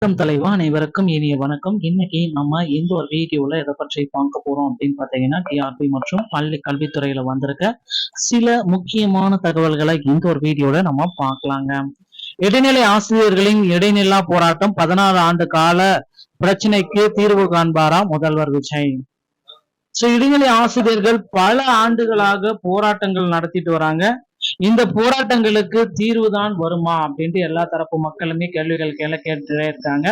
தலைவா அனைவருக்கும் இனிய வணக்கம். இன்னைக்கு நம்ம இந்த ஒரு வீடியோல எதை பற்றி பார்க்க போறோம் அப்படின்னு பாத்தீங்கன்னா, டிஆர்பி மற்றும் பள்ளி கல்வித்துறையில வந்திருக்க சில முக்கியமான தகவல்களை இந்த ஒரு வீடியோல நம்ம பார்க்கலாங்க. இடைநிலை ஆசிரியர்களின் இடைநில்லா போராட்டம் 16 ஆண்டு கால பிரச்சனைக்கு தீர்வு காண்பாரா முதல்வர் விஜய். இடைநிலை ஆசிரியர்கள் பல ஆண்டுகளாக போராட்டங்கள் நடத்திட்டு வராங்க. இந்த போராட்டங்களுக்கு தீர்வுதான் வருமா அப்படின்ட்டு எல்லா தரப்பு மக்களுமே கேள்விகள் கேட்டுட்டே இருக்காங்க.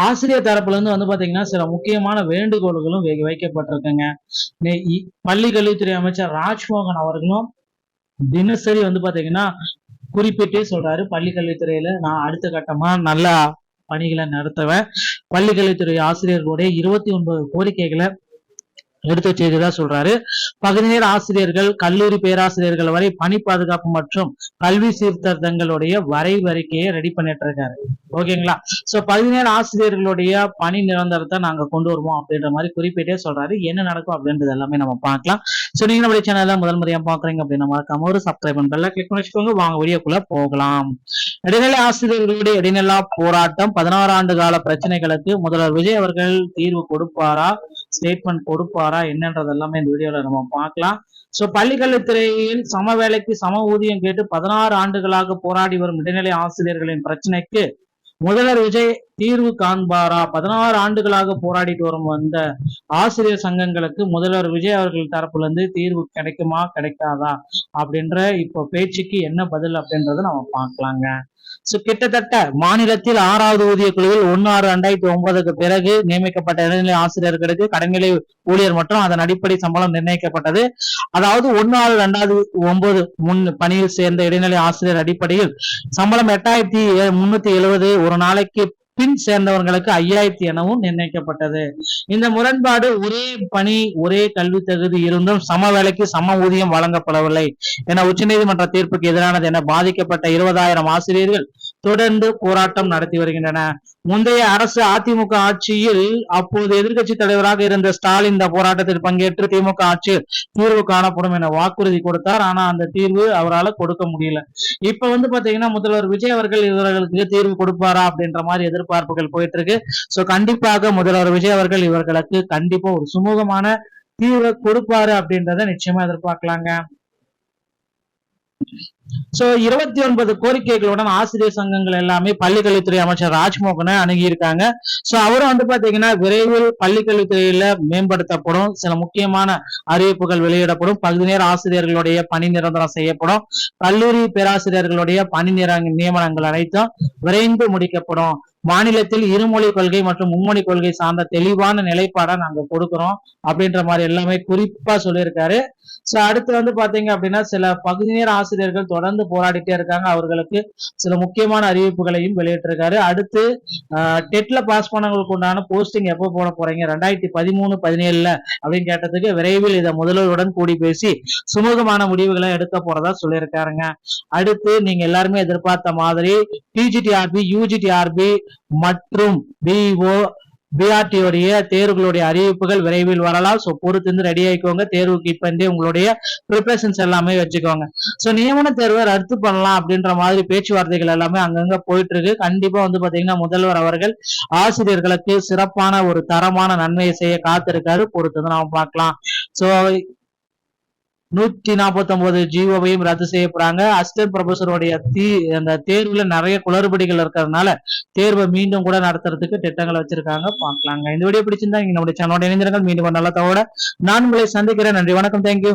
ஆசிரியர் தரப்புல இருந்து பாத்தீங்கன்னா சில முக்கியமான வேண்டுகோள்களும் வைக்கப்பட்டிருக்குங்க. பள்ளி கல்வித்துறை அமைச்சர் ராஜ்மோகன் அவர்களும் தினசரி பாத்தீங்கன்னா குறிப்பிட்டே சொல்றாரு, பள்ளி கல்வித்துறையில நான் அடுத்த கட்டமா நல்ல பணிகளை நடத்துவேன். பள்ளி கல்வித்துறை ஆசிரியர்களுடைய 29 கோரிக்கைகளை எடுத்து வச்சிருக்கதா சொல்றாரு. பகுதி நேர ஆசிரியர்கள், கல்லூரி பேராசிரியர்கள் வரை பணி பாதுகாப்பு மற்றும் கல்வி சீர்திருத்தங்களுடைய வரைவறிக்கையை ரெடி பண்ணிட்டு இருக்காரு. ஓகேங்களா? சோ பகுதி நேர ஆசிரியர்களுடைய பணி நிரந்தரத்தை நாங்க கொண்டு வருவோம் அப்படின்ற மாதிரி குறிப்பிட்டே சொல்றாரு. என்ன நடக்கும் அப்படின்றது எல்லாமே நம்ம பார்க்கலாம். சோ நீங்க நம்முடைய சேனல்ல முதல் முறையா பாக்குறீங்க அப்படின்னா மறக்காம ஒரு சப்ஸ்கிரைப் பண்ணல கிளிக் பண்ணி வச்சுக்கோங்க. வாங்க வீடியோக்குள்ள போகலாம். இடைநிலை ஆசிரியர்களுடைய இடைநிலா போராட்டம் 16 ஆண்டு கால பிரச்சனைகளுக்கு முதல்வர் விஜய் அவர்கள் தீர்வு கொடுப்பாரா, ஸ்டேட்மெண்ட் கொடுப்பாரா என்னன்றது எல்லாமே இந்த வீடியோல நம்ம பார்க்கலாம். சோ பள்ளிக்கல்வித்துறையில் சம வேலைக்கு சம ஊதியம் கேட்டு 16 ஆண்டுகளாக போராடி வரும் இடைநிலை ஆசிரியர்களின் பிரச்சனைக்கு முதல்வர் விஜய் தீர்வு காண்பாரா? 16 ஆண்டுகளாக போராடிட்டு வரும் அந்த ஆசிரியர் சங்கங்களுக்கு முதல்வர் விஜய் அவர்கள் தரப்புல இருந்து தீர்வு கிடைக்குமா கிடைக்காதா அப்படின்ற இப்போ பேச்சுக்கு என்ன பதில் அப்படின்றத நம்ம பார்க்கலாங்க. கிட்டத்தட்ட மாநிலத்தில் 6வது ஊதிய குழுவில் 1/6/2009 பிறகு நியமிக்கப்பட்ட இடைநிலை ஆசிரியர்களுக்கு கடைநிலை ஊழியர் மற்றும் அதன் அடிப்படை சம்பளம் நிர்ணயிக்கப்பட்டது. அதாவது 1/6/2009 முன் பணியில் சேர்ந்த இடைநிலை ஆசிரியர் அடிப்படையில் சம்பளம் 8370 ஒரு நாளைக்கு பின் சேர்ந்தவர்களுக்கு 5000 எனவும் நிர்ணயிக்கப்பட்டது. இந்த முரண்பாடு ஒரே பணி ஒரே கல்வி தகுதி இருந்தும் சம வேலைக்கு சம ஊதியம் வழங்கப்படவில்லை என உச்சநீதிமன்ற தீர்ப்புக்கு எதிரானது என பாதிக்கப்பட்ட 20,000 ஆசிரியர்கள் தொடர்ந்து போராட்டம் நடத்தி வருகின்றன. முந்தைய அரசு அதிமுக ஆட்சியில் அப்போது எதிர்கட்சி தலைவராக இருந்த ஸ்டாலின் இந்த போராட்டத்தில் பங்கேற்று திமுக ஆட்சியில் தீர்வு காணப்படும் என வாக்குறுதி கொடுத்தார். ஆனா அந்த தீர்வு அவரால் கொடுக்க முடியல. இப்ப பாத்தீங்கன்னா முதல்வர் விஜய் அவர்கள் இவர்களுக்கு தீர்வு கொடுப்பாரா அப்படின்ற மாதிரி எதிர்பார்ப்புகள் போயிட்டு இருக்கு. சோ கண்டிப்பாக முதல்வர் விஜய் அவர்கள் இவர்களுக்கு கண்டிப்பா ஒரு சுமூகமான தீர்வை கொடுப்பாரு அப்படின்றத நிச்சயமா எதிர்பார்க்கலாங்க. 29 கோரிக்கைகளுடன் ஆசிரியர் சங்கங்கள் எல்லாமே பள்ளிக்கல்வித்துறை அமைச்சர் ராஜ்மோகனை அணுகி இருக்காங்க. சோ அவரும் பாத்தீங்கன்னா விரைவில் பள்ளிக்கல்வித்துறையில மேம்படுத்தப்படும், சில முக்கியமான அறிவிப்புகள் வெளியிடப்படும், பகுதி நேர ஆசிரியர்களுடைய பணி நிரந்தரம் செய்யப்படும், கல்லூரி பேராசிரியர்களுடைய பணி நியமனங்கள் அனைத்தும் விரைந்து முடிக்கப்படும், மாநிலத்தில் இருமொழி கொள்கை மற்றும் மும்மொழி கொள்கை சார்ந்த தெளிவான நிலைப்பாடா நாங்க கொடுக்கிறோம் அப்படின்ற மாதிரி எல்லாமே குறிப்பா சொல்லியிருக்காரு. சோ அடுத்து பாத்தீங்க அப்படின்னா சில பகுதி நேர ஆசிரியர்கள் தொடர்ந்து போராடிட்டே இருக்காங்க. அவர்களுக்கு சில முக்கியமான அறிவிப்புகளையும் வெளியிட்டிருக்காரு. அடுத்து டெட்ல பாஸ் பண்ணவங்களுக்கு உண்டான போஸ்டிங் எப்போ போட போறீங்க 2013-17 அப்படின்னு கேட்டதுக்கு விரைவில் இதை முதல்வருடன் கூடி பேசி சுமூகமான முடிவுகளை எடுக்க போறதா சொல்லியிருக்காருங்க. அடுத்து நீங்க எல்லாருமே எதிர்பார்த்த மாதிரி டிஜிடிஆர்பி, யூஜிடிஆர்பி மற்றும் பிஓ பிஆர்டியோடைய தேர்வுகளுடைய அறிவிப்புகள் விரைவில் வரலாம். சோ பொறுத்து ரெடி ஆயிக்கோங்க. தேர்வுக்கு இப்ப உங்களுடைய ப்ரிப்பரேஷன்ஸ் எல்லாமே வச்சுக்கோங்க. சோ நியமன தேர்வை ரத்து பண்ணலாம் அப்படின்ற மாதிரி பேச்சுவார்த்தைகள் எல்லாமே அங்கங்க போயிட்டு இருக்கு. கண்டிப்பா பாத்தீங்கன்னா முதல்வர் அவர்கள் ஆசிரியர்களுக்கு சிறப்பான ஒரு தரமான நன்மையை செய்ய காத்திருக்காரு. பொறுத்து நாம பார்க்கலாம். சோ 149 ஜிஓவையும் ரத்து செய்யப்படுறாங்க. அசிஸ்டன்ட் ப்ரொஃபஸருடைய அந்த தேர்வுல நிறைய குளறுபடிகள் இருக்கிறதுனால தேர்வை மீண்டும் கூட நடத்துறதுக்கு திட்டங்களை வச்சிருக்காங்க. பார்க்கலாங்க. இந்த வீடியோ பிடிச்சிருந்தா நீங்க நம்முடைய சேனலோட இணைந்திருங்கள். மீண்டும் நல்ல தகவலோட நான் உங்களை சந்திக்கிறேன். நன்றி, வணக்கம், தேங்க்யூ.